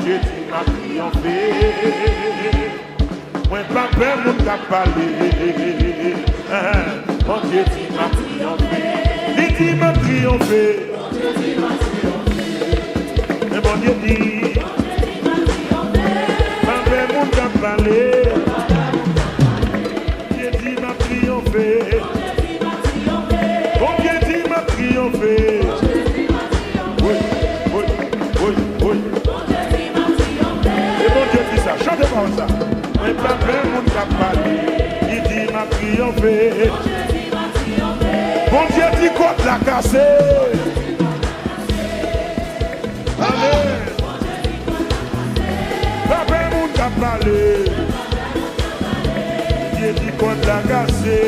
Dieu qui m'a triomphé. Moi, pas peur, mon cap parler. Mon Dieu qui m'a triomphé. Il dit m'a triomphé. Mais mon Dieu dit, pas peur, mon cap parler. Dieu dit m'a triomphé. Mon Dieu dit m'a triomphé. Oui, oui, oui, oui. Et mon Dieu dit ça, chantez pas ça. Mais pas peur, mon cap parler. Il dit m'a triomphé. Mon Dieu dit côte la cassé. Allez. Pas peur, mon cap parler. Dieu dit côte la cassé.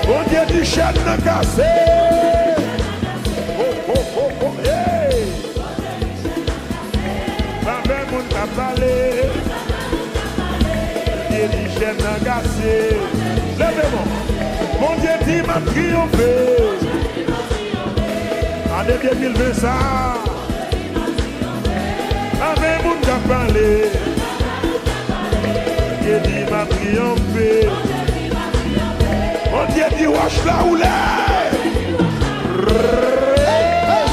Mon Dieu dit chaîne la cassé. Oh, oh, oh, oh, hey. Pas peur, mon cap parler. Dieu dit chaîne la cassé. Levez-moi. Mon Dieu dit m'a triomphé. Année 2020 ça. Avec mon gars parlé. Dieu dit m'a triomphé. Mon Dieu dit wash la oulé.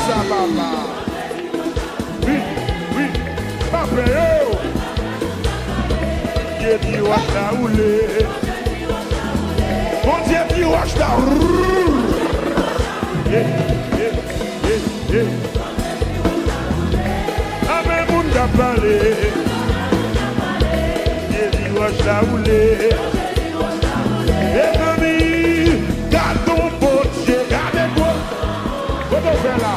Ça va là. Oui, oui, papa yo. Dieu dit wash la oulé. Mon Dieu dit wash la Avec mon gars parlé. Dieu dit wash la oulé. Et amis, garde ton beau Dieu, gardez-toi. Comment faire là?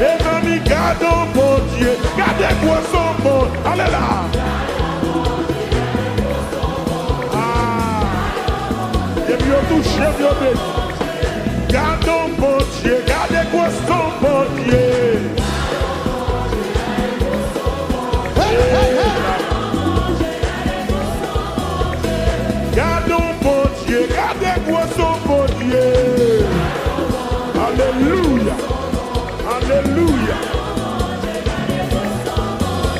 Et amis, garde ton beau Dieu, gardez-toi son bon. Allez là. Et puis on touche, et puis on bénit. Garde ton bon Dieu, gardez-toi son bon Dieu. Gardons bon Dieu, gardez-moi son bon Dieu. Alléluia, alléluia.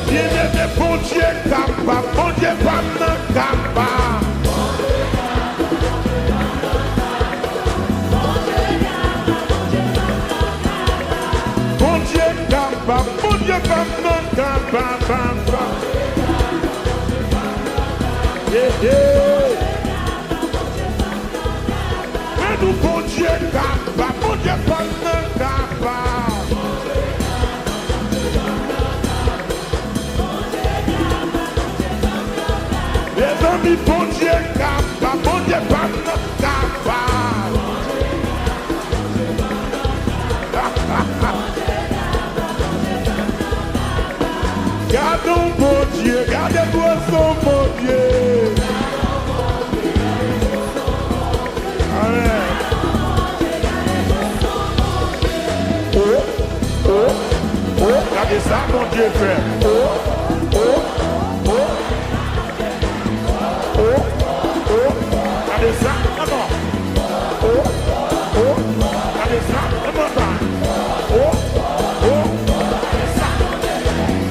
Bien-aimé, bon Dieu capable, bon Dieu pas capable. Bon Dieu capable, bon Dieu pas capable. Yeah, yeah. Mais nous, bon Dieu, capable, bon Dieu, pas capable. Les amis, bon Dieu, capable, bon Dieu, pas capable. Gardons bon Dieu, gardez-toi son bon Dieu. Amen. Regardez ça, mon Dieu fait. Regardez ça, comment? Regardez ça, comment ça?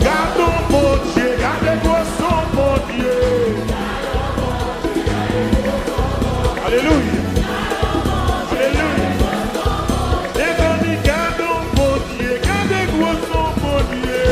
Gardons mon Dieu, gardez-moi son bon Dieu. Alléluia. Alléluia. Les amis, gardons mon Dieu, gardez-moi son bon Dieu.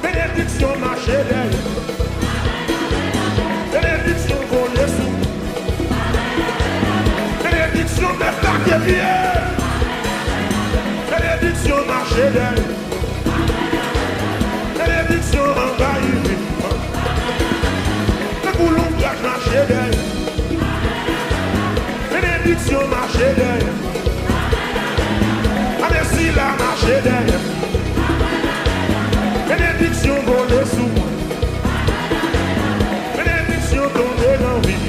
Bénédiction marché derrière. Bénédiction volée sous. Bénédiction mettre la guerrière. Bénédiction marché derrière. Bénédiction envahie. Le boulot marché derrière. Bénédiction marché derrière. Merci la marché derrière. Bénédiction volée sous moi. Bénédiction tombée dans vie.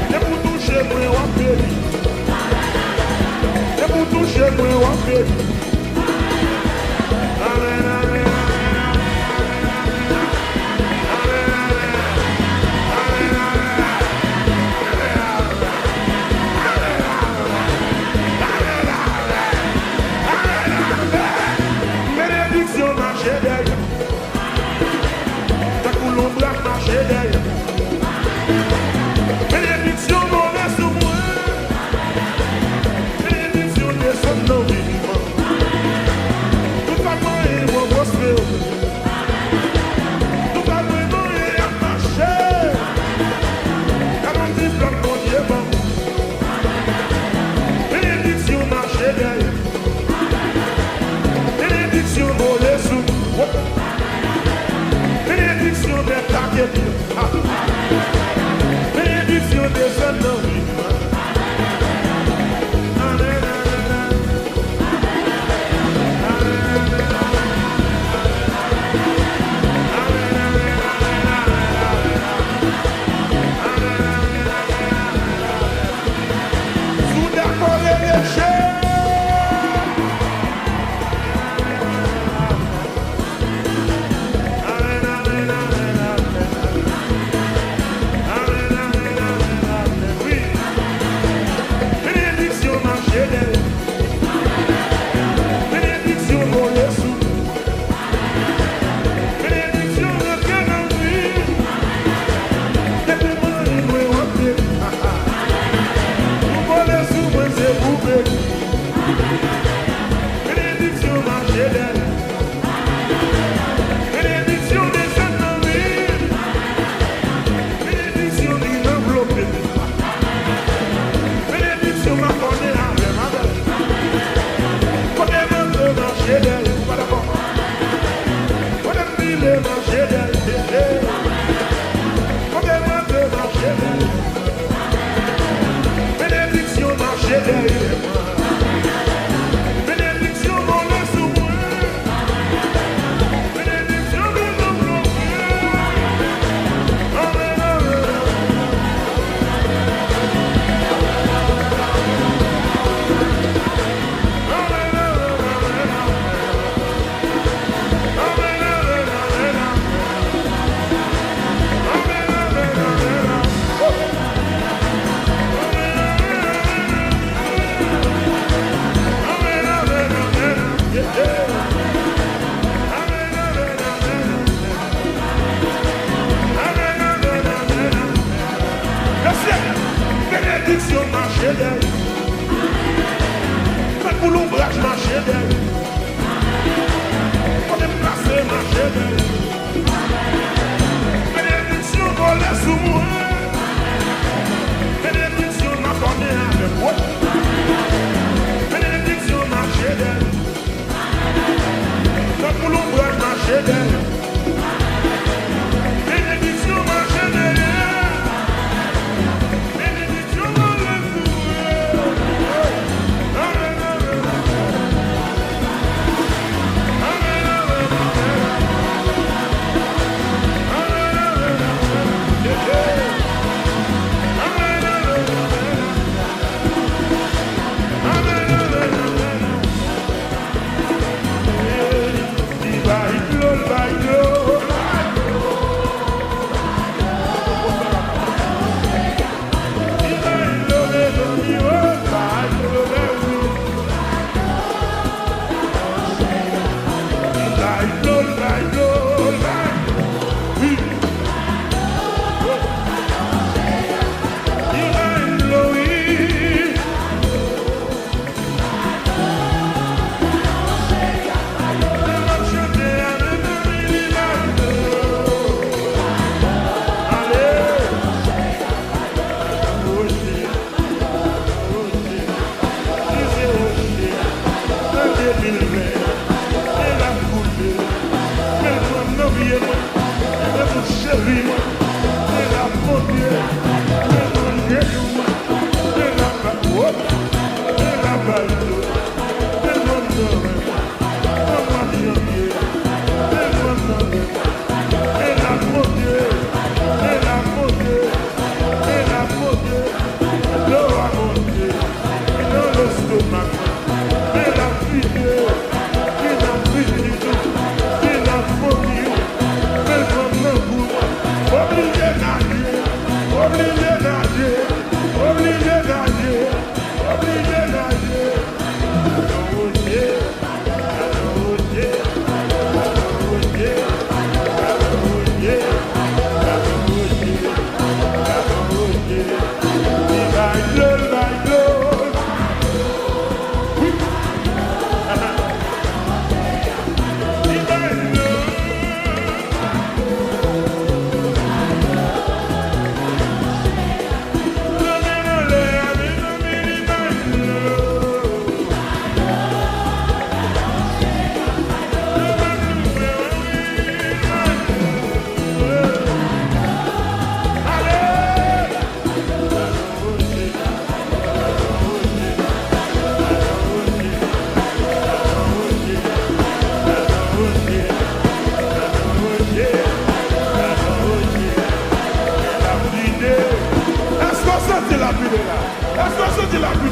Et pour toucher moi, on périt. Et pour toucher moi, on périt. Amen, amen. Bénédiction marché derrière. Ta coulon blanc marché derrière. Bénédiction mauvaise sous moi. Bénédiction descend dans vivant. Tout à moi et moi prospère. Tout à moi et à marcher. Car on dit blanc mon Dieu bon. Bénédiction marché derrière. Bénédiction volée sous. Bénédiction des taquets. Bénédiction des seuls. Amen, amen, sous d'accord les péchés.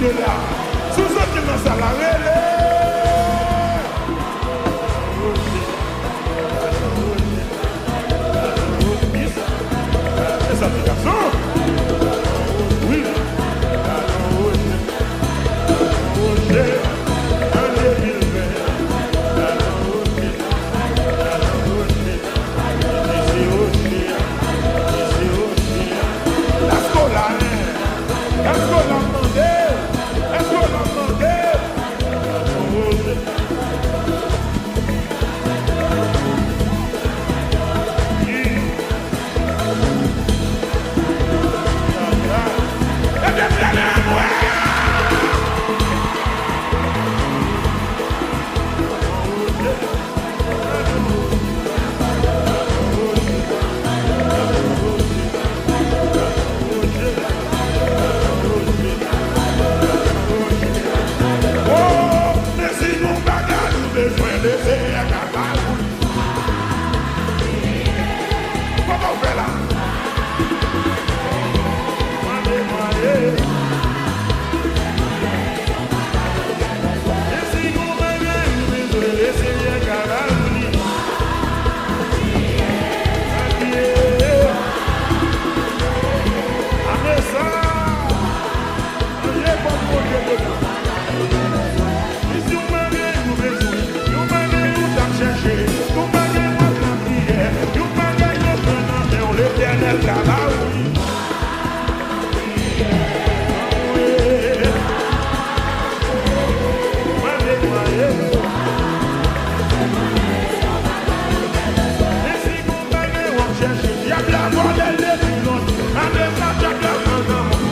de là. Sous ce qui nous a la relais. Les applications. Oui.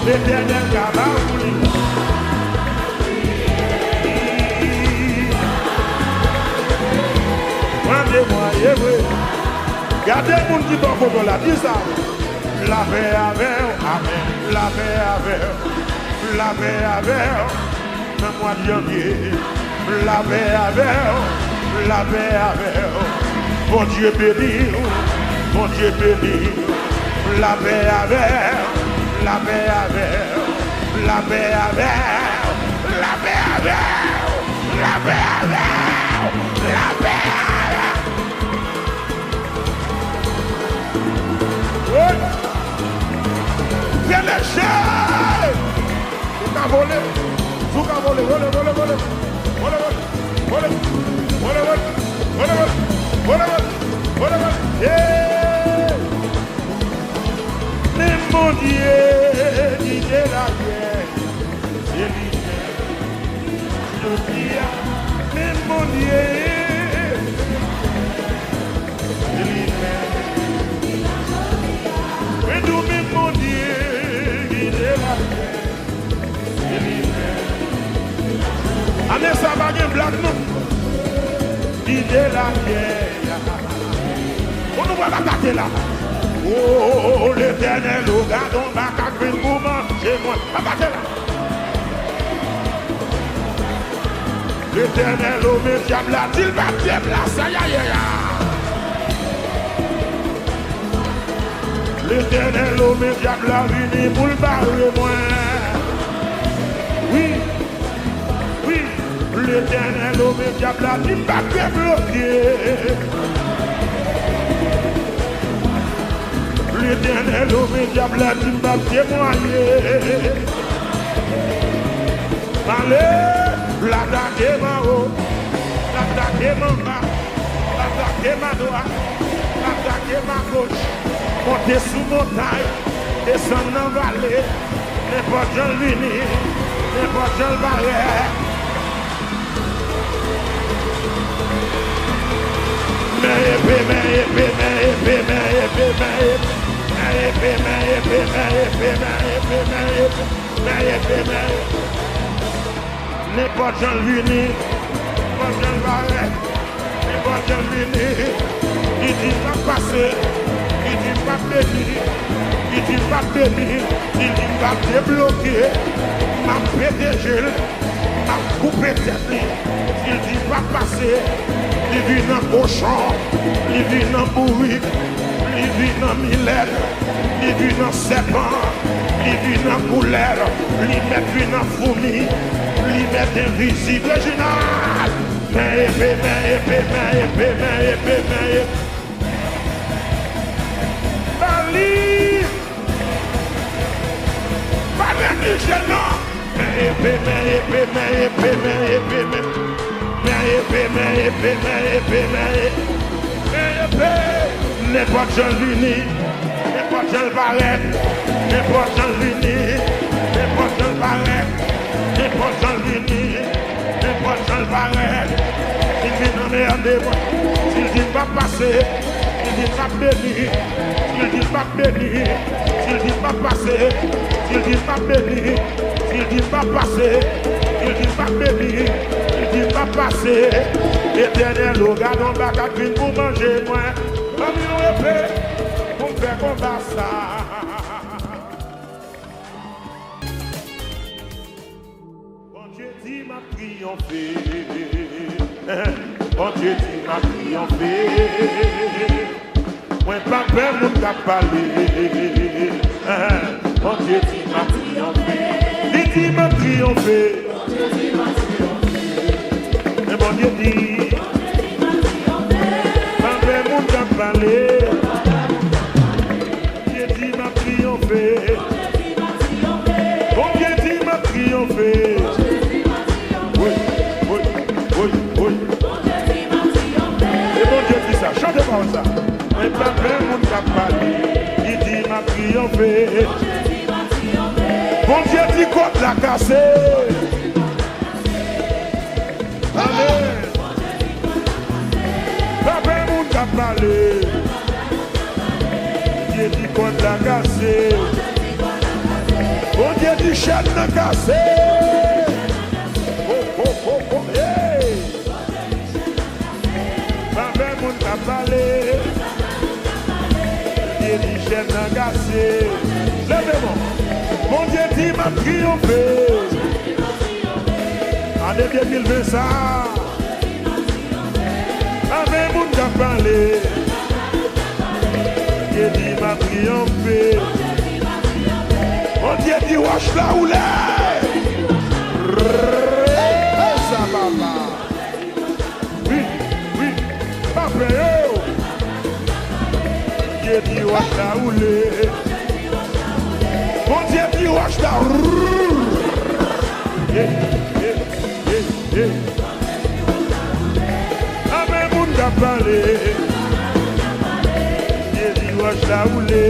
L'éternel Kabaouli. Rendez-moi, gardez le monde qui tombe pour la dis ça. La paix avec, amen. La paix avec, la paix avec, même moi de janvier. La paix avec, la paix avec. Mon Dieu béni, mon Dieu béni. La paix avec. La paix avec, la paix avec, la paix avec, la paix avec, la paix avec. Oui. Viens les chiens. Vous avez volé. Vous avez volé, volé, volé, volé. Volé, volé, volé, volé, volé, volé, volé. Mais mon Dieu, dit de la guerre, c'est l'hiver. Mais mon Dieu, c'est l'hiver. Mais nous, mais mon Dieu, dit de la guerre, c'est l'hiver. Allez, ça va bien blague, non? Dit de la guerre. On nous voit la tête là. Oh, l'éternel, au gardon, ma cacrine pour manger moi. Abattez là. L'éternel, au médiable, là, il va bien placer, aïe, aïe, aïe. L'éternel, au médiable, là, vini pour le barrer, moi. Oui, oui, l'éternel, au médiable, là, il va bien bloquer. L'éternel au médiable là tu vas témoigner. Allez, l'attaquer ma haut, l'attaquer ma bas, l'attaquer ma droite, l'attaquer ma gauche, monter sous montagne, descendre dans la vallée, n'importe quel vini, n'importe quelle barrière. N'importe quel vini, n'importe quelle barrière, n'importe quel vini, il dit pas passer, il dit pas bénir, il dit pas bénir, il dit pas débloquer, m'a pété gel, m'a coupé tête, il dit pas passer, il vit dans le cochon, il vit dans le bourrique, il vit dans millet, il vit dans serpent, il vit dans couleur, il met dans fourmi, il met invisible original. Mais épée. Bali, pas négligent non. Mais épée. N'importe Jean Luni, n'importe Jean Barrette, n'importe Jean Luni, n'importe Jean Barrette, n'importe Jean Luni, n'importe Jean Barrette. Il vient dans les rendez-vous, s'il dit pas passer, s'il dit pas bénir, s'il dit pas bénir, s'il dit pas passer, s'il dit pas bénir, s'il dit pas passer, s'il dit pas bénir, s'il dit pas passer. Éternel, regardons la capine pour manger moins. Comme nous épée, pour faire combat ça. Bon Dieu dit m'a triomphé. Bon Dieu dit m'a triomphé. Moi pas peur mon cap parler. Bon Dieu dit m'a triomphé. Il dit m'a triomphé. Et bon Dieu dit parler. Dieu dit m'a triomphé. Bon Dieu dit m'a triomphé. Oui. Et bon Dieu dit ça, chantez pas ça. Mais pas peur mon cap parler. Il dit m'a triomphé. Bon Dieu dit côte la cassée. Allez. Parler. Dieu dit qu'on l'a cassé. Bon Dieu dit chaîne l'a cassé. Oh, hey. Papa moun t'a parlé. Dieu dit chaîne l'a cassé. Levez-moi. Bon Dieu dit m'a triomphé. Année 2020 ça. Avec mon gars parler, Dieu dit m'a triomphé. Mon Dieu dit wash la oulé. Ça papa. Oui, papa yo. Dieu dit wash la oulé. Mon Dieu dit wash la oulé. Parler, Dieu dit wash la oulé.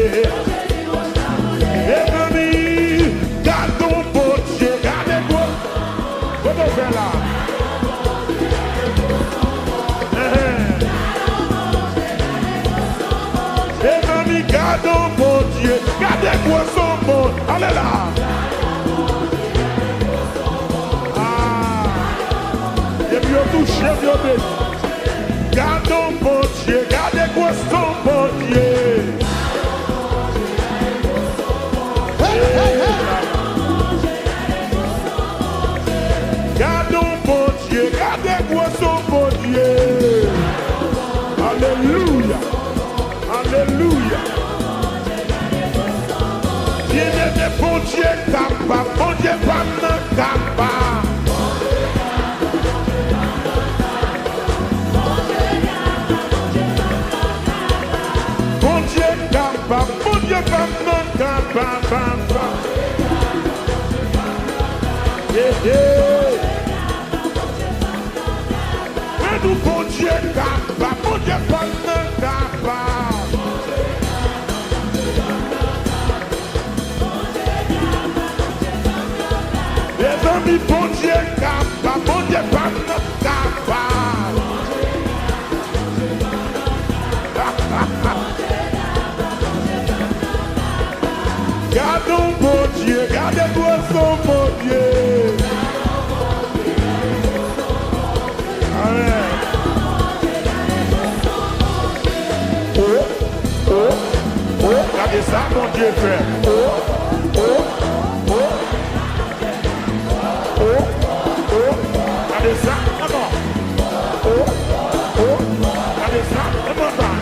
Et famille, garde ton potier, gardez-moi. Comment faire là? Et famille, garde ton potier, gardez-moi son mot. Allez là. Et puis on touche, et puis on bénit. Garde ton bon Dieu, gardez quoi son bon Dieu. Garde ton bon Dieu, gardez quoi son bon Dieu. Alléluia, alléluia. Dieu n'est bon Dieu capable, bon Dieu pas capable. Bon Dieu capable. Mais nous bon Dieu capable, bon Dieu capable. Les amis, bon Dieu capable, bon Dieu capable. Gardons bon Dieu, gardez-toi son bon Dieu. Amen. Regardez ça, mon Dieu fait. Regardez ça, encore. Regardez ça, et maintenant.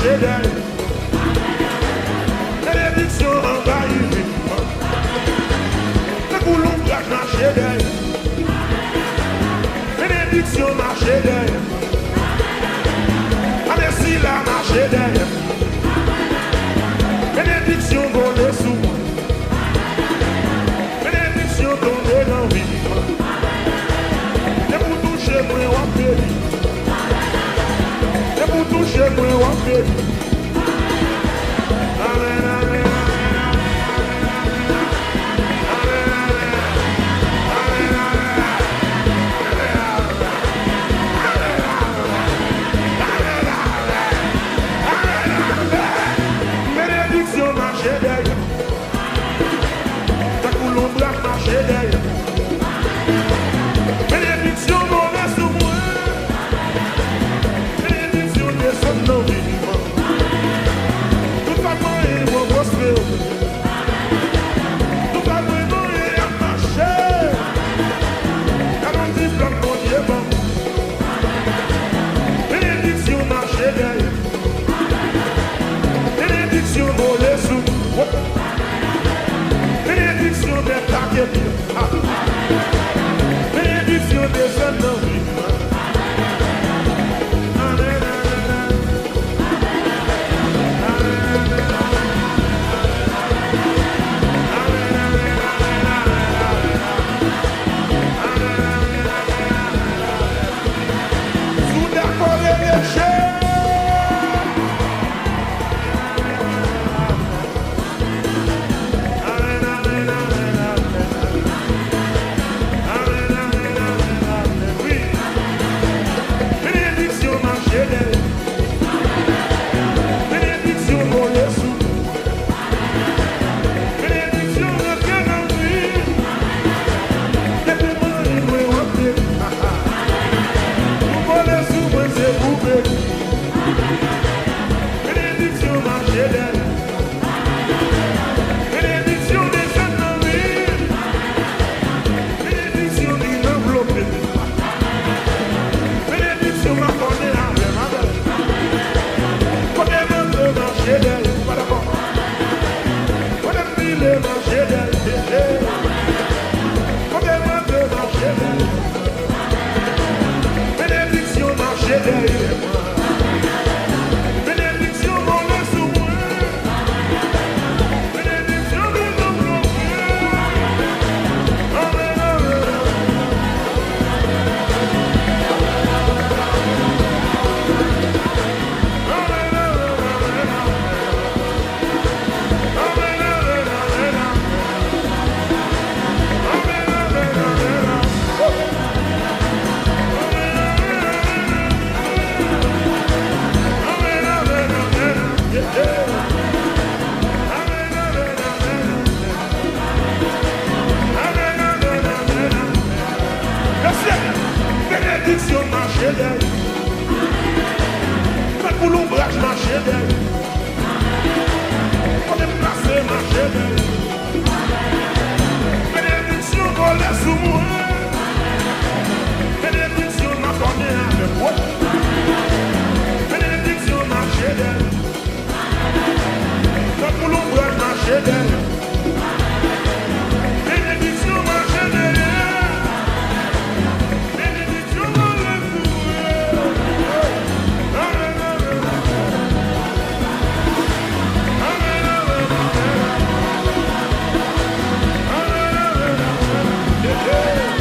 marcher derrière. Bénédiction envahie. Le boulot marcher derrière. Bénédiction marcher derrière. Ah merci la marcher derrière. Bénédiction volée sous moi. Bénédiction tombée dans vie. Et pour toucher moi on périt. Et pour toucher moi on périt. Amen, amen, bénédiction marcher derrière. Ta coulombe marcher derrière. Bénédiction volée sous moi. Bénédiction descend dans vivant. Tout va moyen mon prospère. Tout va moyen à marcher. Car on dit blanc mon Dieu bon. Bénédiction marcher derrière. Bénédiction volée sous moi. Bénédiction des taquets. Bénédiction des ennemis. Amen, amen, sous d'accord les péchés. Bénédiction volée sous. Bénédiction de bien en vie. Depuis moi, il m'a rappelé. Vous volez sous moi, c'est vous béni. Bénédiction marcher d'elle. Bénédiction des ennemis. Bénédiction d'une enveloppe. Bénédiction m'a donné la main. Marcher d'elle, pas d'abord. On aime bien le marcher d'elle. On aime bien le marcher d'elle. Bénédiction marcher d'elle. Bénédiction volée sous moi. Bénédiction de nos bloqués. Amen, amen. Bénédiction marcher d'elle. Faites pour l'ombrage marcher d'elle. On est placé marcher d'elle. Bénédiction volée sous moi. Bénédiction m'a donné avec moi. Bénédiction marcher d'elle. Faites pour l'ombrage marcher d'elle. Bénédiction marcher d'elle. Bénédiction volée sous moi. Amen, amen. Amen, amen. Amen, amen.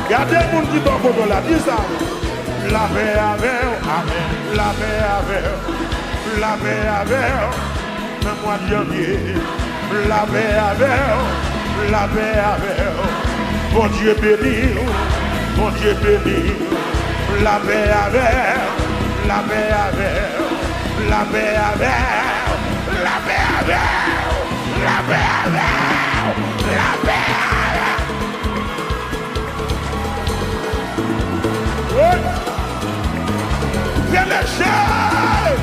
Gardez le monde qui est en photo là, dis ça. La paix avec, amen. La paix avec, la paix avec, le mois de janvier. La paix avec, la paix avec. Bon Dieu béni, bon Dieu béni. La paix avec, la paix avec, la paix avec, la paix avec, la paix avec, la paix avec. Viens les chiens!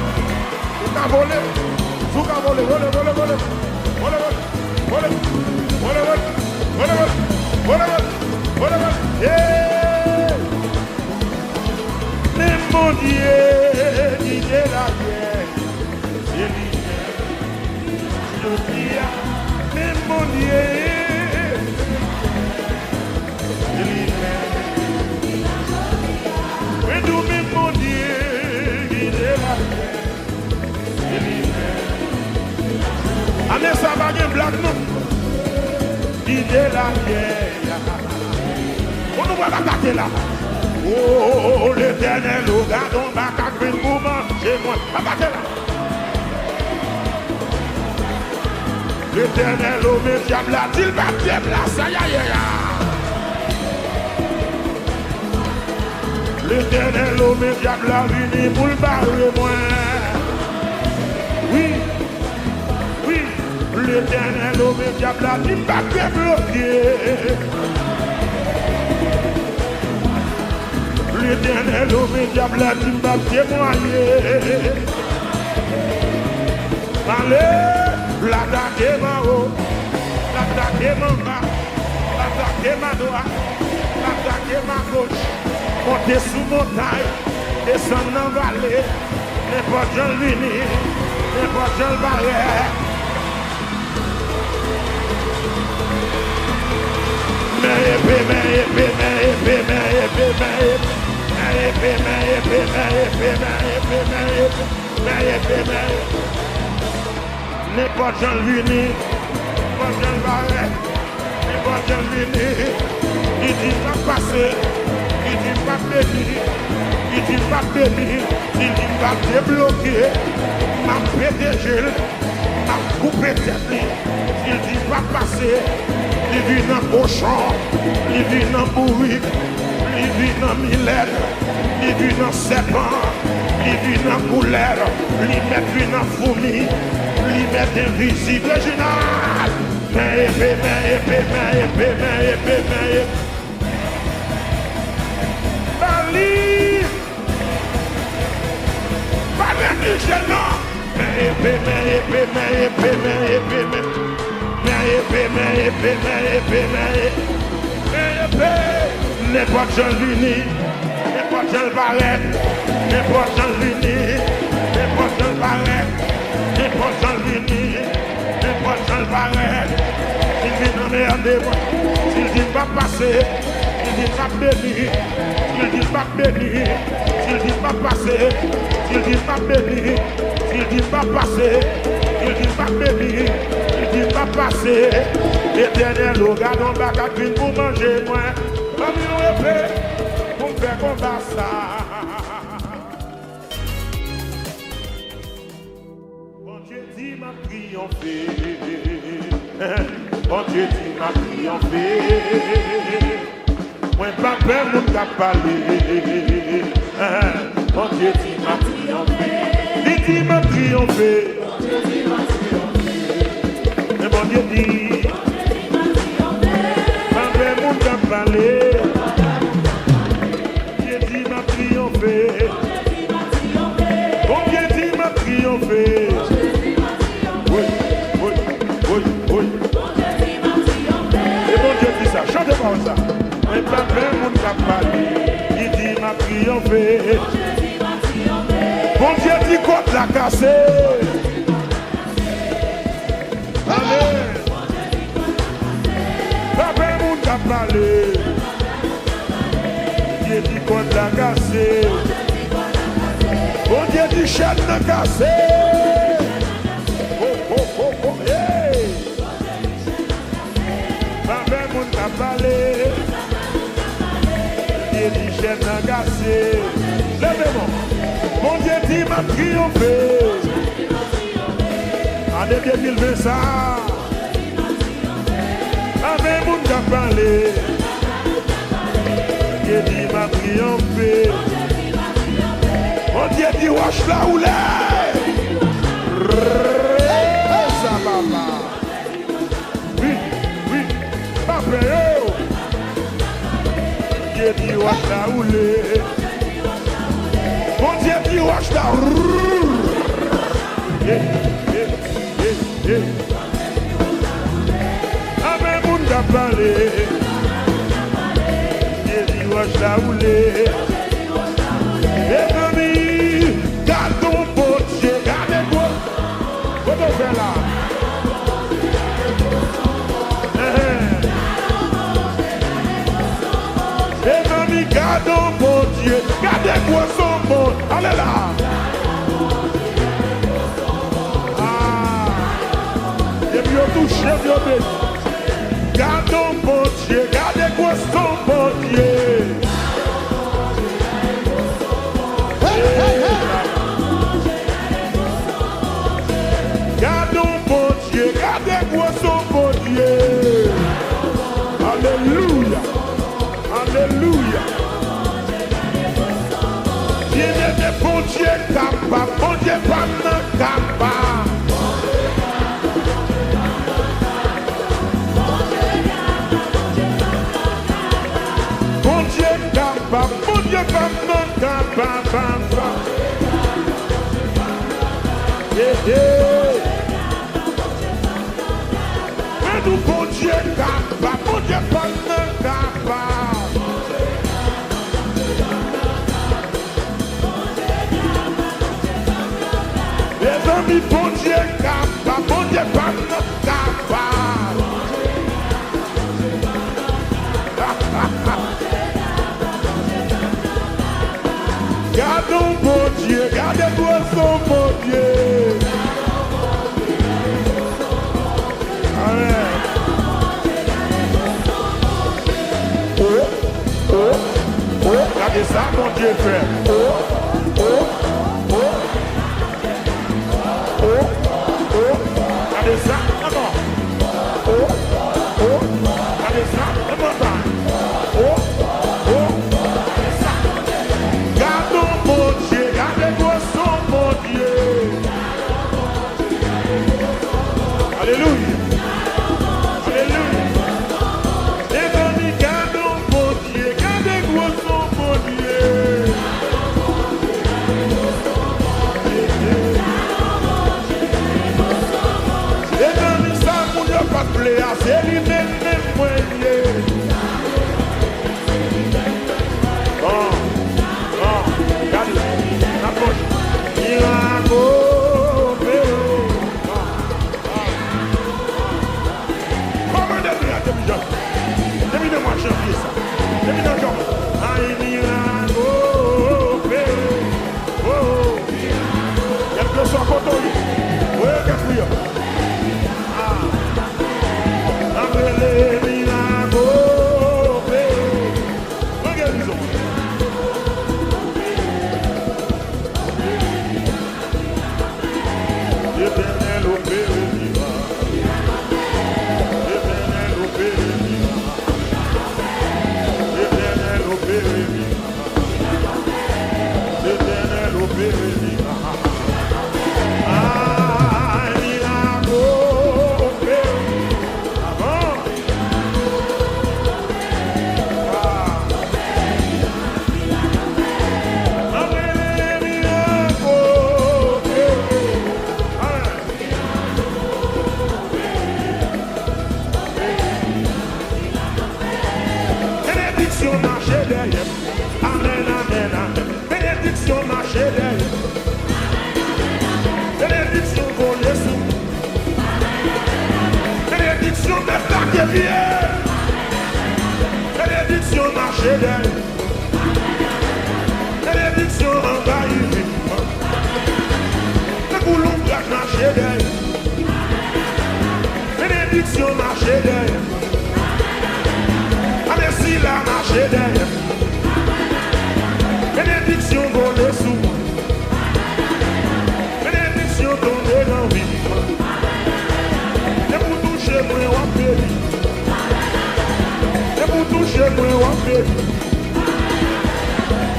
Vous avez volé, vous avez volé, volé, volé, volé, volé, volé, volé, volé, volé, volé, volé, mais mon Dieu, il est la guerre, c'est lui, je dis, mais mon Dieu, c'est lui. Mais nous, mais mon Dieu, il est la guerre, c'est lui. Ah mais ça va bien blague non, il est la guerre. On nous voit la carte là. Oh, l'Éternel, au gardon, ma carte pour manger moi. Abattez là. L'Éternel, au mes diable, il va bien place. Aïe, aïe, aïe. L'Éternel, au mes diable, venu pour le barrer moi. Oui, oui. L'Éternel, au mes diable, il va bien bloquer. L'Éternel, au mes diable, il va témoigner. Allez, l'attaquer ma haut, l'attaquer ma bas, l'attaquer ma droite, l'attaquer ma gauche, monter sous montagne, descendre dans la vallée, n'importe quel vini, n'importe quel barrière. N'importe quel vini, n'importe quel barrière, n'importe quel vini, il dit pas passer, il dit pas bénir, il dit pas bénir, il dit pas débloquer, m'a pété, m'a coupé tête, il dit pas passer, il vit dans cochon, il vit dans bourrique, il vit dans millet, il vit dans serpent, il vit dans couleur, il met dans fourmi, il met invisible original. Mais Bali, pas de n'importe quel vini, n'importe quel barrette, n'importe quel vini, n'importe quel barrette, n'importe quel vini, n'importe quel barrette. Il vient dans merde, s'il dit pas passer, s'il dit pas bénir, s'il dit pas bénir, s'il dit pas passer, s'il dit pas bénir, s'il dit pas passer, s'il dit pas bénir, s'il dit pas passer. Éternel, au gardon, bac à cuire pour manger moins. Comme nous épée, pour faire combat ça. Bon Dieu dit m'a triomphé. Bon Dieu dit m'a triomphé. Moi pas peur mon cap parler. Bon Dieu dit m'a triomphé. Il dit m'a triomphé. Bon Dieu dit m'a triomphé. Et bon Dieu dit pas peur mon cap parler. Dieu dit m'a triomphé. Bon Dieu dit m'a triomphé. Chantez comme ça. Mais pas plein monde qui parle. Il dit m'a triomphé. Bon Dieu dit contre la cassée. Amen. Pas plein monde qui parle. Dieu dit contre la cassée. Bon Dieu dit chaîne la cassée. Oh, oh, oh, oh, hey. Pas plein monde qui parle. m'a triomphé. Année 2020 ça. Avec mon qui a parlé. Dieu dit m'a triomphé. Mon Dieu dit wash la oulé. Ça va. Oui, papa yo. Dieu dit wash la oulé. Mon Dieu dit wash la Avec mon qui a parlé. Dieu dit wash la oulé. Et famille, garde ton potier, gardez-moi. Comment on fait là? Et famille, garde ton potier, gardez-moi son bon. Allez là. Ah. Et puis on touche, et puis on bénit. Garde ton potier, gardez-moi son potier. Gardez-moi son bon Dieu. Alléluia. Alléluia. Dieu est des bon Dieu capable. Bon Dieu pas capable. Bon Dieu capable. Bon Dieu pas capable. Nous, bon Dieu, capable, bon Dieu, pas capable. Les amis, bon Dieu, capable, bon Dieu, pas capable. Gardons bon Dieu, gardez-moi son bon Dieu. Regardez ça, mon Dieu fait. Regardez ça, comment? Regardez ça, comment? Gardons mon Dieu, gardez-moi son mon Dieu. Alléluia. C'est lui-même, moi, regardez, approche. Comment moi chanter ça. Quelque soit content. Oui, qu'est-ce Bénédiction marché d'elle. Bénédiction envahie. Le boulot marché d'elle. Bénédiction marché d'elle. Merci la marché d'elle. Bénédiction volée sous.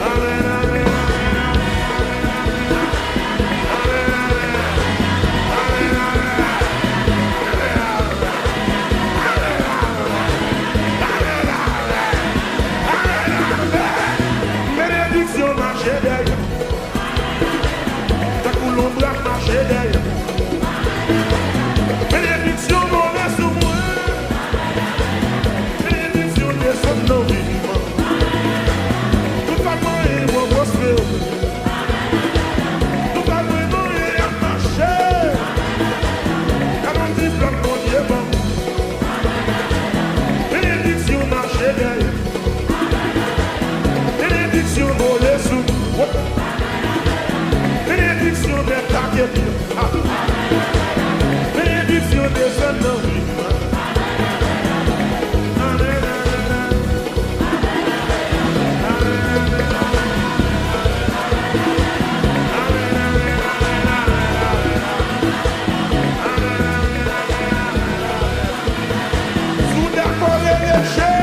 Amen, amen, bénédiction marché derrière. Ta coulombe marché derrière. Bénédiction mon sous moi. Bénédiction descend nos vivants. Tout va moyen mon prospère. Tout va moyen à marcher. Quand on dit plan mon Dieu bon. Bénédiction marché derrière. Bénédiction mon sous. Bénédiction des taquettes. Bénédiction des sons. Sous d'accord les léchés.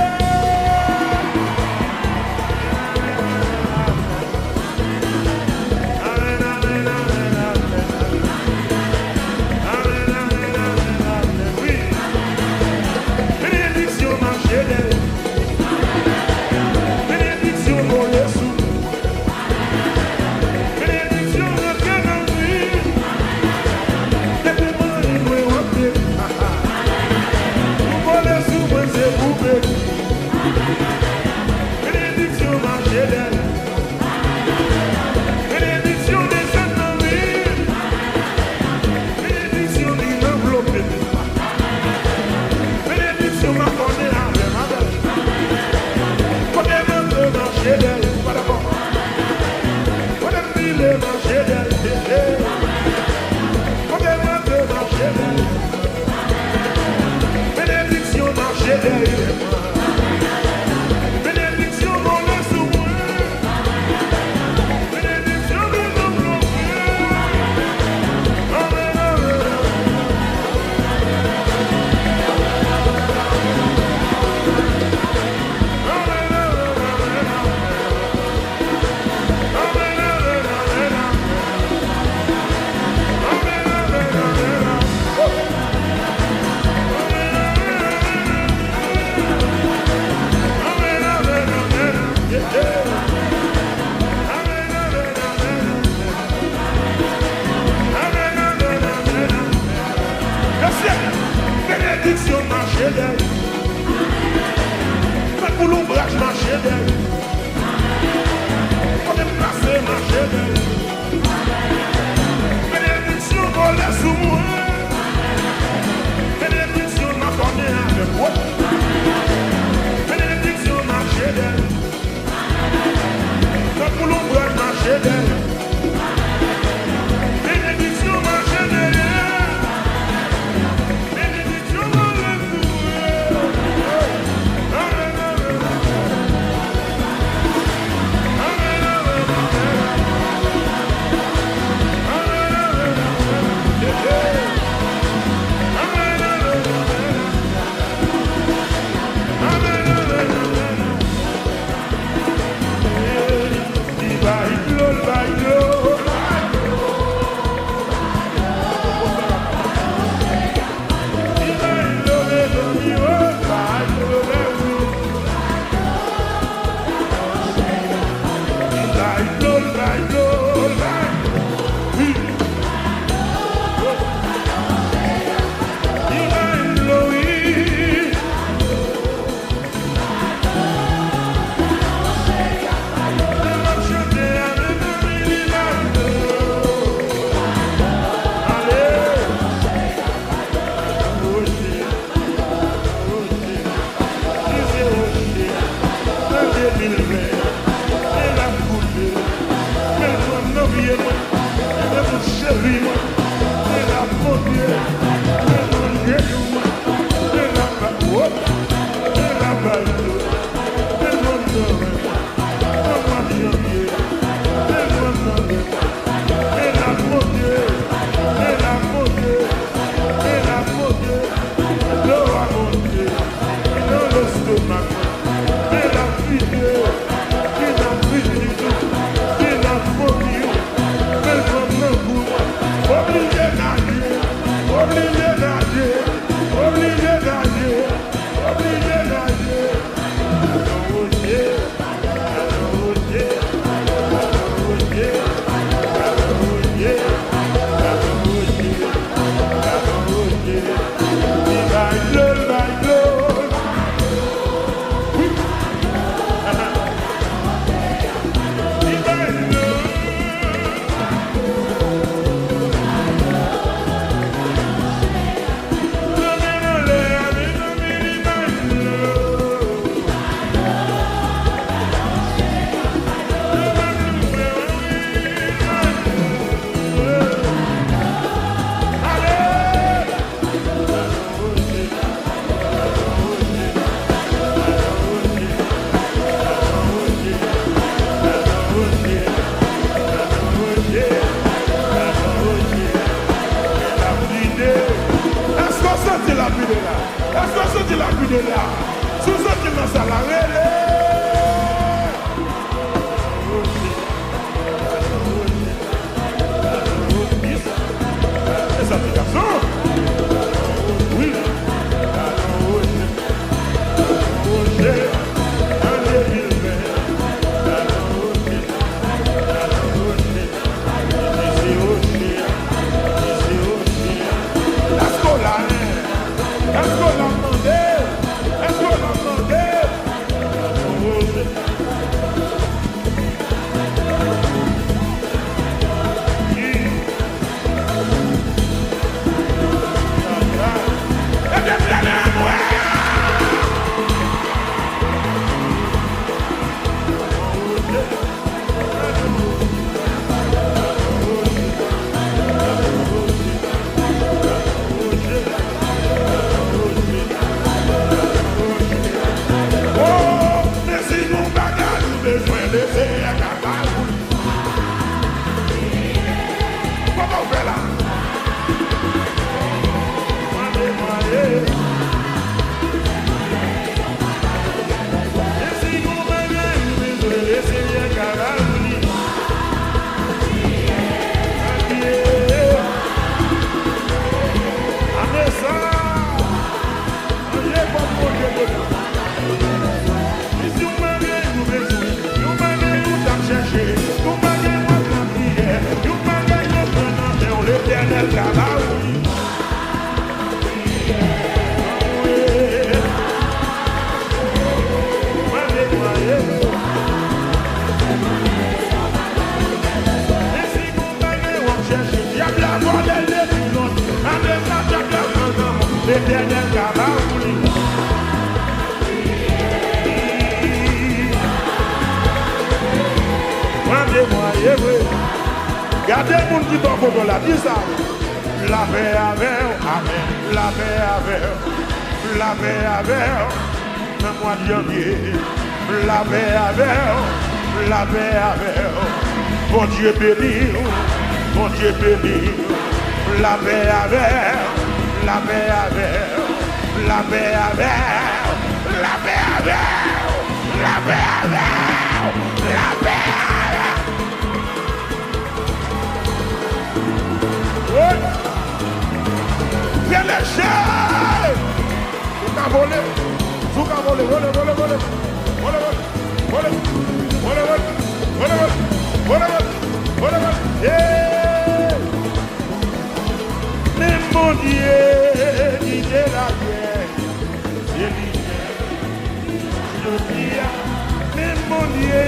Bénédiction marché derrière. Pas pour l'ombrage marché derrière. On est placé marché derrière. Bénédiction volée sous moi. Bénédiction m'a donné avec moi. Bénédiction marché derrière. Pas pour l'ombrage marché derrière. Bénédiction marché derrière. senti la pluie de là? Est-ce que vous sentez la pluie de là? Si vous sentez dans ça, la relève. Les applications. Oui. Gardez le monde qui doit pour la dis ça. La paix avec, amen. La paix avec, la paix avec, le mois de janvier. La paix avec, la paix avec. Bon Dieu béni, bon Dieu béni. La paix avec, la paix avec, la paix avec, la paix avec, la paix avec, la paix avec. Viens les chiens! Vous avez volé! Vous avez volé! Volé! Mais mon Dieu, il est la guerre. C'est l'hiver. Mais mon Dieu,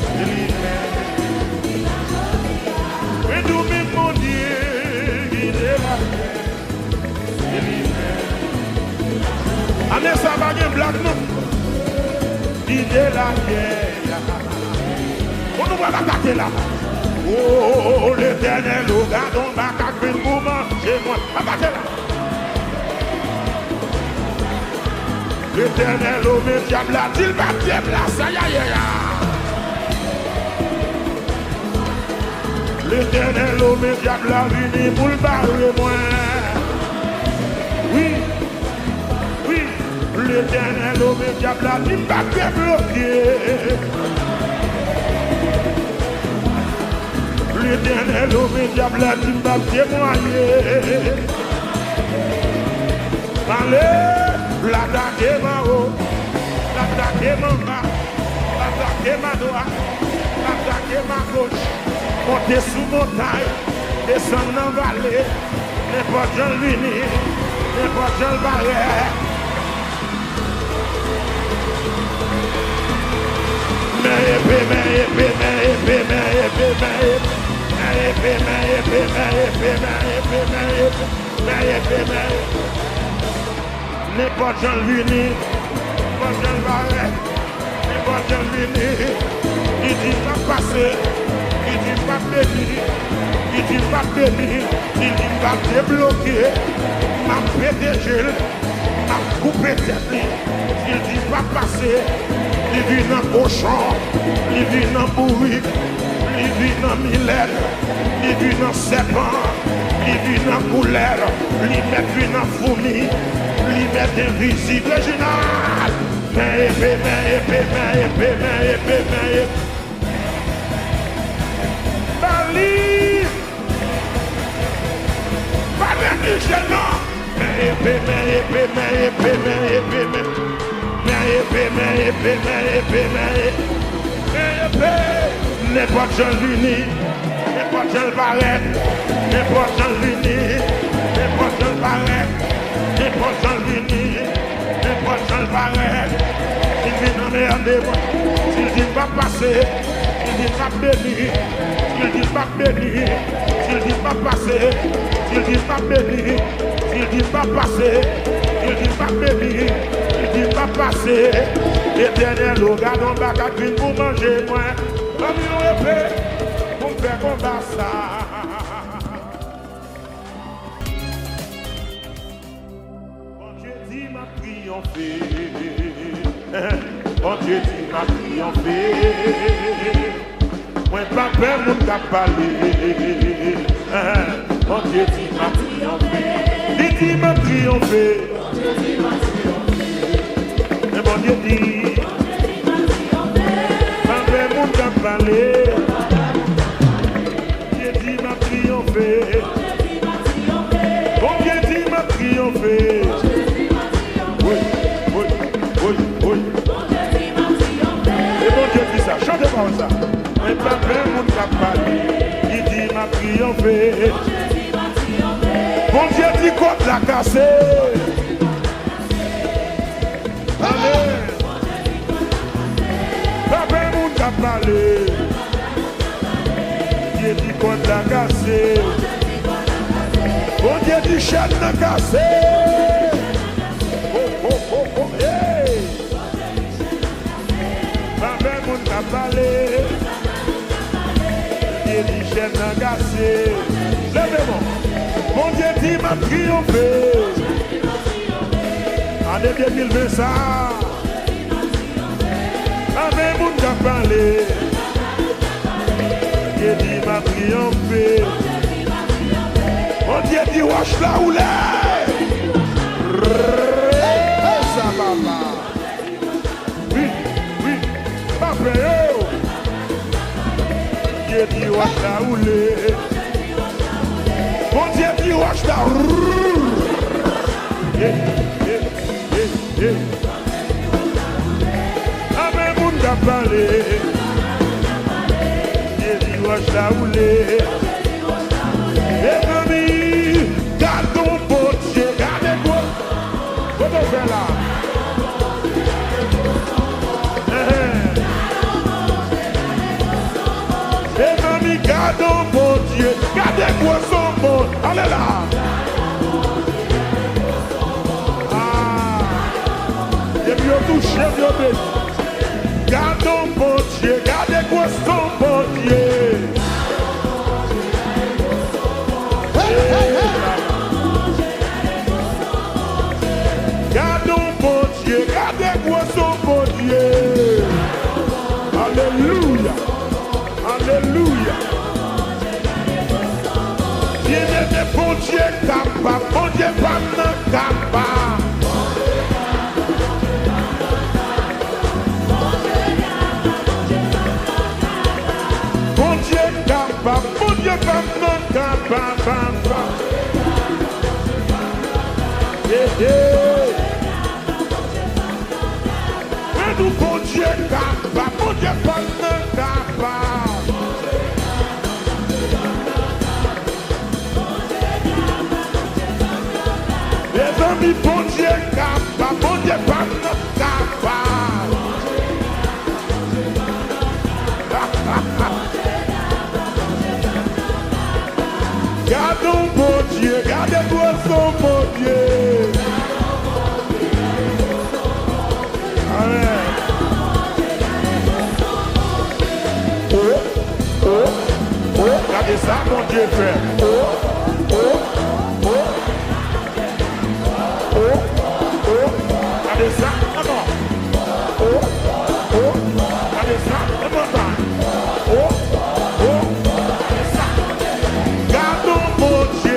c'est l'hiver. Mais nous, mais mon Dieu, il est la guerre. C'est l'hiver. Allez, ça va bien blague, non? Il est la guerre. On nous va l'attaquer là. Oh, l'éternel, au gardon, ma carte, le mouvement, c'est moi. Attaquez là. L'éternel, au mes diable, là, il va bien là, ça y est, L'éternel, au mes diable, là, vini pour le barrer, moi. Oui, oui, l'éternel, au mes diable, là, il va bien bloquer. L'éternel, au mes diable, là, il va témoigner. Allez, l'attaquer ma haut, l'attaquer ma bas, l'attaquer ma droite, l'attaquer ma gauche, monter sous montagne, descendre dans la vallée, n'importe quel vini, n'importe quelle barrière. N'importe quel vini, n'importe quelle barrière, n'importe quel vini, il dit pas passer, il dit pas bénir, il dit pas bénir, il dit pas débloquer, m'a pété, m'a coupé tête, il dit pas passer, il vit dans cochon, il vit dans bourrique, il vit dans millet, il vit dans serpent, Li vin en couleur, li met vin en fourmi, li met invisible original. Mais épée, mais épée, mais épée, mais épée, mais épée. Bali, pas de Michel, non. Mais épée, mais épée, mais épée, mais épée, mais épée, mais épée, mais épée, mais épée. N'importe quel vini, n'importe quel barrette, n'importe quel vini, n'importe quel barrette, n'importe quel vini, n'importe quel barrette. Il vient en merde, s'il dit pas passer, s'il dit pas béni, s'il dit pas béni, s'il dit pas passer, s'il dit pas béni, s'il dit pas passer, s'il dit pas béni, s'il dit pas passer. Éternel, regarde en bas à cuire pour manger moi. Comme une épée, pour faire combat ça. Bon Dieu dit m'a triomphé. Bon Dieu dit m'a triomphé. Moi pas peur mon cap parler. Bon Dieu dit m'a triomphé. Dit m'a triomphé. Mais bon Dieu dit mon cap parler. Dieu dit m'a triomphé. Bon Dieu dit m'a triomphé. Oui, oui, oui, oui. Et bon Dieu dit ça, chantez pas ça. Mais pas peur mon cap parler. Il dit m'a triomphé. Bon Dieu dit côte la cassé. Allez. Papa moun ka parler. Dieu dit qu'on l'a cassé. Bon Dieu dit chaîne n'a cassé. Oh oh oh oh hey. Papa moun ka parler. Dieu dit chaîne n'a cassé. Levez-moi. Bon Dieu dit m'a triomphé. Année 2020 ça. Avec mon cap parler, Dieu dit m'a triomphé. Mon Dieu dit wash la oulé. Ça papa. Oui, oui, papa yo. Dieu dit wash la oulé. Mon Dieu dit wash la oulé. Qu'a parlé, Dieu dit wash la oulé. Et famille, garde ton potier, gardez quoi. Comment faire là? Et famille, garde ton potier, gardez quoi son bon. Allez là. Ah, et puis on touche, et puis garde ton bon Dieu, gardez quoi son bon Dieu. Garde ton bon Dieu, gardez quoi son bon Dieu. Alléluia, alléluia. Dieu est bon Dieu capable, bon Dieu pas capable. Mon Dieu, mais nous, bon Dieu, capable, mon Dieu, pas capable. Les amis, bon Dieu, capable, mon Dieu, pas capable. Gardons bon Dieu, gardez-toi son bon Dieu. Amen. Regardez ça, mon Dieu fait. Regardez ça, comment? Regardez ça, comment? Regardez ça. Gardons mon Dieu,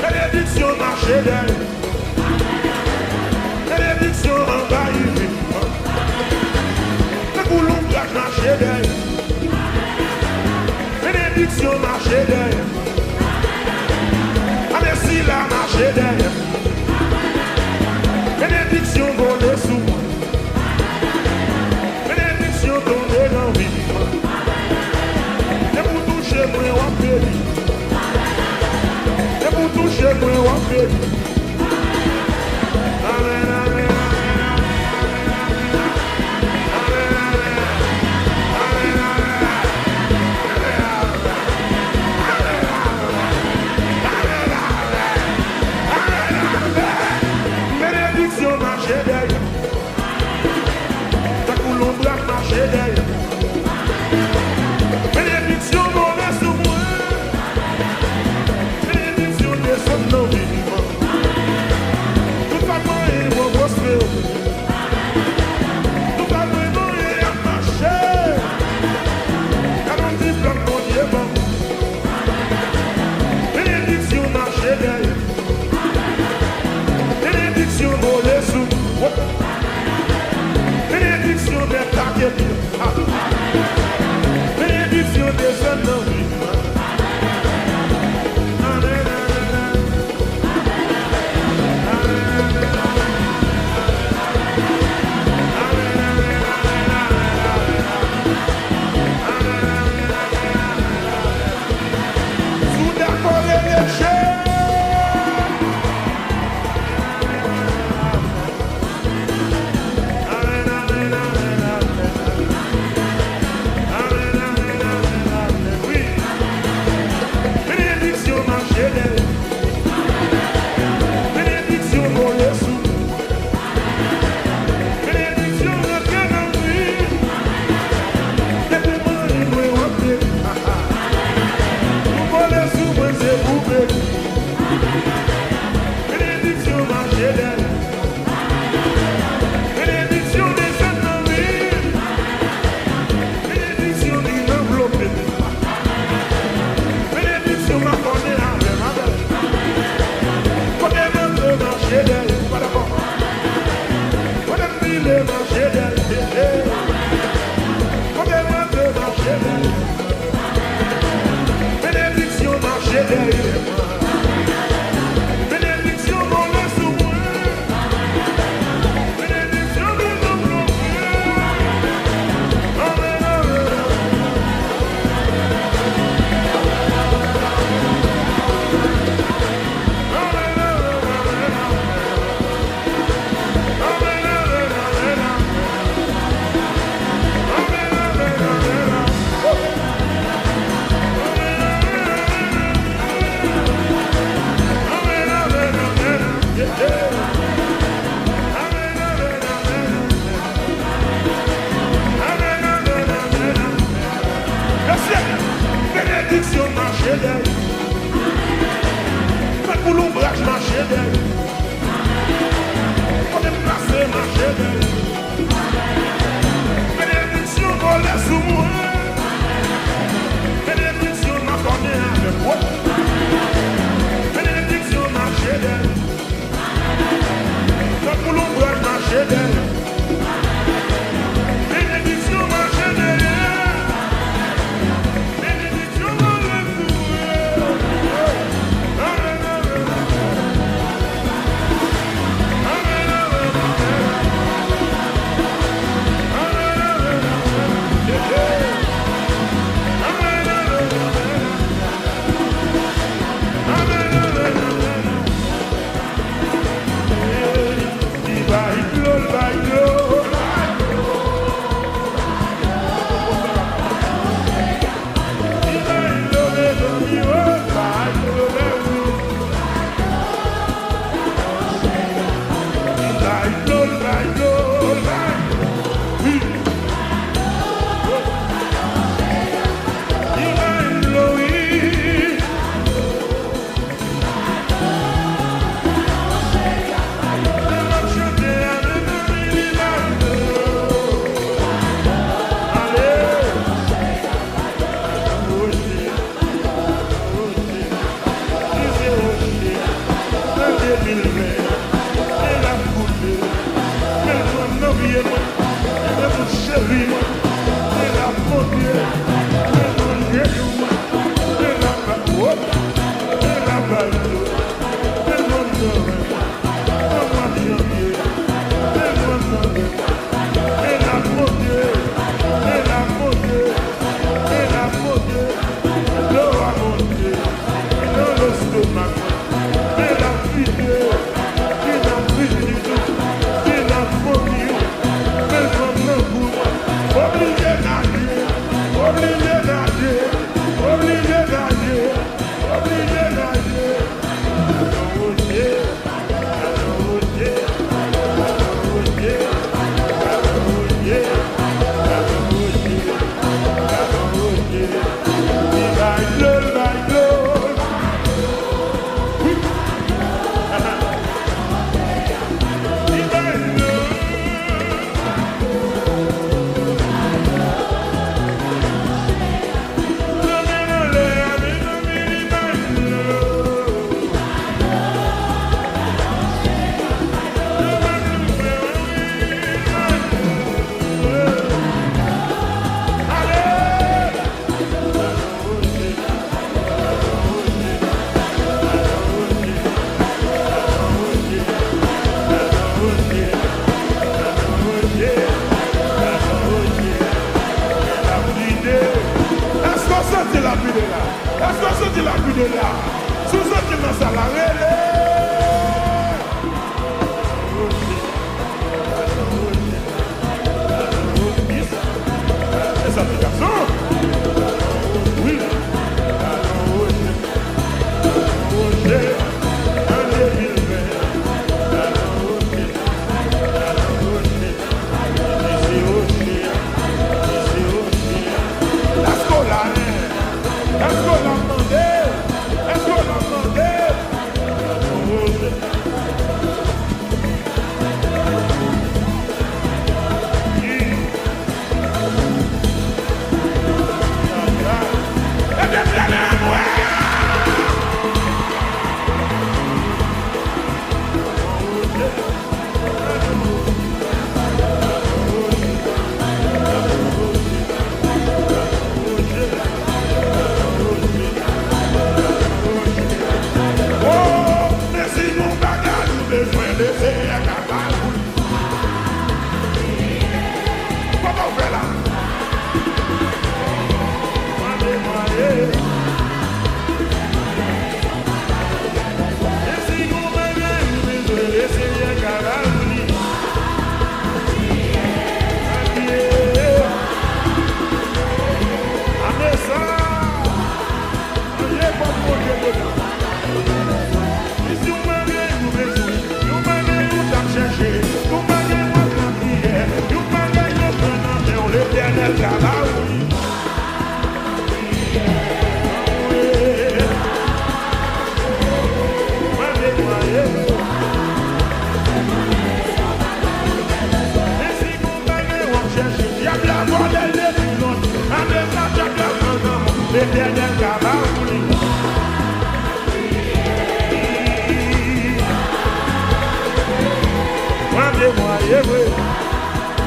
Bénédiction marché d'elle. Bénédiction envahie. Le boulot marché d'elle. Bénédiction marché d'elle. Merci la marché d'elle. Bénédiction volée sous moi. Bénédiction tombée dans vie. Et pour toucher moi, on peut. Et pour toucher moi, on peut. Amen, amen. Bénédiction marché d'elle. Ta coulombe marché d'elle. Bénédiction volée sous moi. Bénédiction descend dans vivant. Tout à moi et moi prospère. Tout à moi et à marcher. Car on dit plein de mon Dieu bon. Bénédiction marché d'elle. Bénédiction volée sous moi. Bénédiction des taquets. Bénédiction descend dans vivant. Amen, amen, sous d'accord et léger. Amen, amen, amen, amen. Amen, amen, amen, amen. Oui. Bénédiction marché d'elle. Bénédiction volée sous. Bénédiction rentrée dans vie. Depuis moi, il doit rentrer. Vous volez sous moi, c'est vous, baby. Bénédiction marché d'elle. Bénédiction descend dans vie. Bénédiction d'une enveloppe. Bénédiction m'a connu avec ma belle. Quand elle m'a fait marcher d'elle, pas d'accord. Quand elle m'a fait marcher d'elle, quand elle m'a fait marcher d'elle. Bénédiction marcher d'elle. Bénédiction volée sous moi. Bénédiction d'une enveloppe. Amen, amen. Bénédiction marché d'elle. Faites pour l'ouvrage marché d'elle. On est placé marché d'elle. Bénédiction volée sous moi. Bénédiction m'a connu avec moi. Bénédiction marché d'elle. Faites pour l'ouvrage marché d'elle. Bénédiction marché d'elle. Bénédiction volée sous moi. Amen, amen.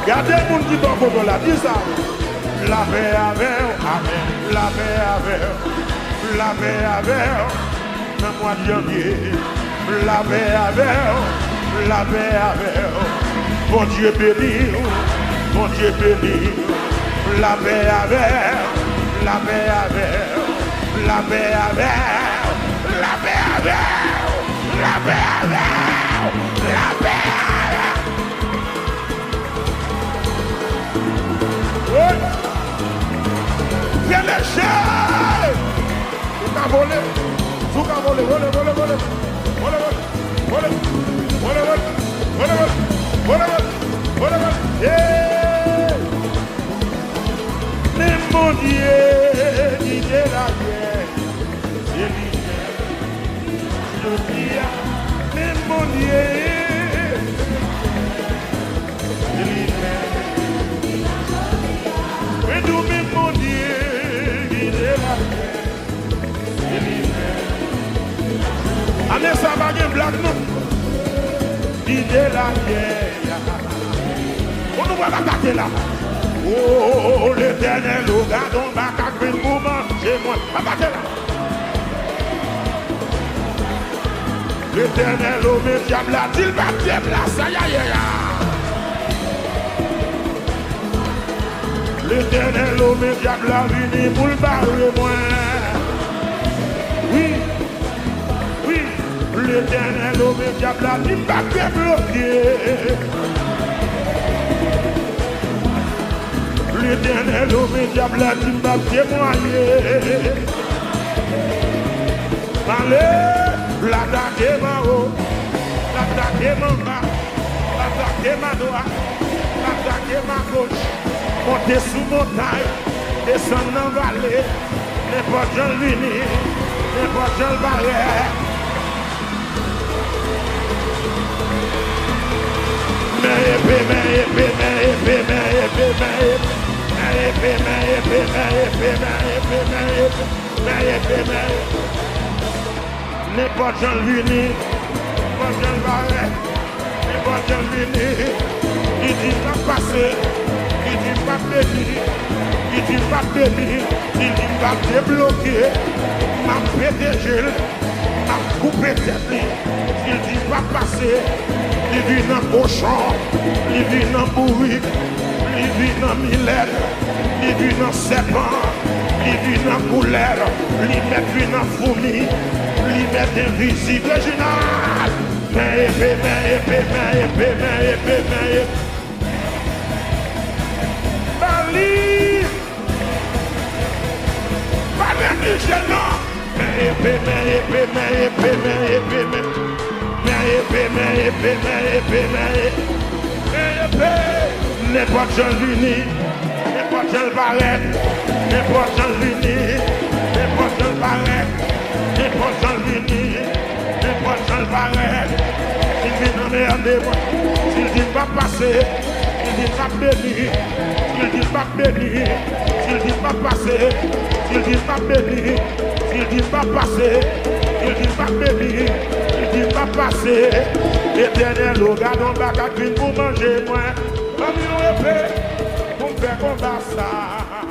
Gardez le monde qui dort pour la dis ça. La paix avec, amen. La paix avec, la paix avec, le mois de janvier. La paix avec, la paix avec. Bon Dieu béni, bon Dieu béni. La paix avec, la paix avec, la paix avec, la paix avec, la paix avec, la paix avec. Viens les chiens! Tout a volé! Tout a volé! Volé, volé, volé! Volé, volé! Volé, volé! Volé, volé! Volé, volé! Volé, volé! Yeah! Mais mon Dieu, il est la guerre. C'est l'hiver. Je dis, mais mon Dieu, c'est l'hiver. Mais nous, mon Dieu, il est là. Allez, ça va bien blague, non? Il est là. On nous voit la tête là. Oh, l'éternel, au gardon, bac à green pour manger moi. Abattez là. L'éternel, au diable, là, dit le baptême là, ça y est, L'éternel, au diable, là, vini pour le barrer moi. Oui, oui, l'éternel, au diable, là, dit le baptême bloqué. L'éternel, au diable, là, dit le baptême témoigné. Allez! L'attaque ma haut, l'attaque ma bas, l'attaque ma droite, l'attaque ma gauche, monter sous montagne, descendre dans la vallée, n'importe quel vini, n'importe quel barrière. N'importe quel vini, n'importe quel barret, n'importe quel vini, il dit pas passer, il dit pas bénir, il dit pas bénir, il dit pas débloquer, m'a pété, m'a coupé tête, il dit pas passer, il vit dans cochon, il vit dans bourrique, il vit dans millet, il vit dans serpent, il vit dans couleur, il met dans fourmi. Liberté invisible originale. Mais Bali. Pas Michel, non. N'importe quel vini, n'importe quel barret, n'importe quel vini, n'importe quel barret. N'importe quel vini, n'importe quel barret, s'il vient en merde, s'il dit pas passer, s'il dit pas bénir, s'il dit pas bénir, s'il dit pas passer, s'il dit pas bénir, s'il dit pas passer, s'il dit pas bénir, s'il dit pas passer, éternel, au gardon, bac à green pour manger moins, comme une épée, pour faire combat ça.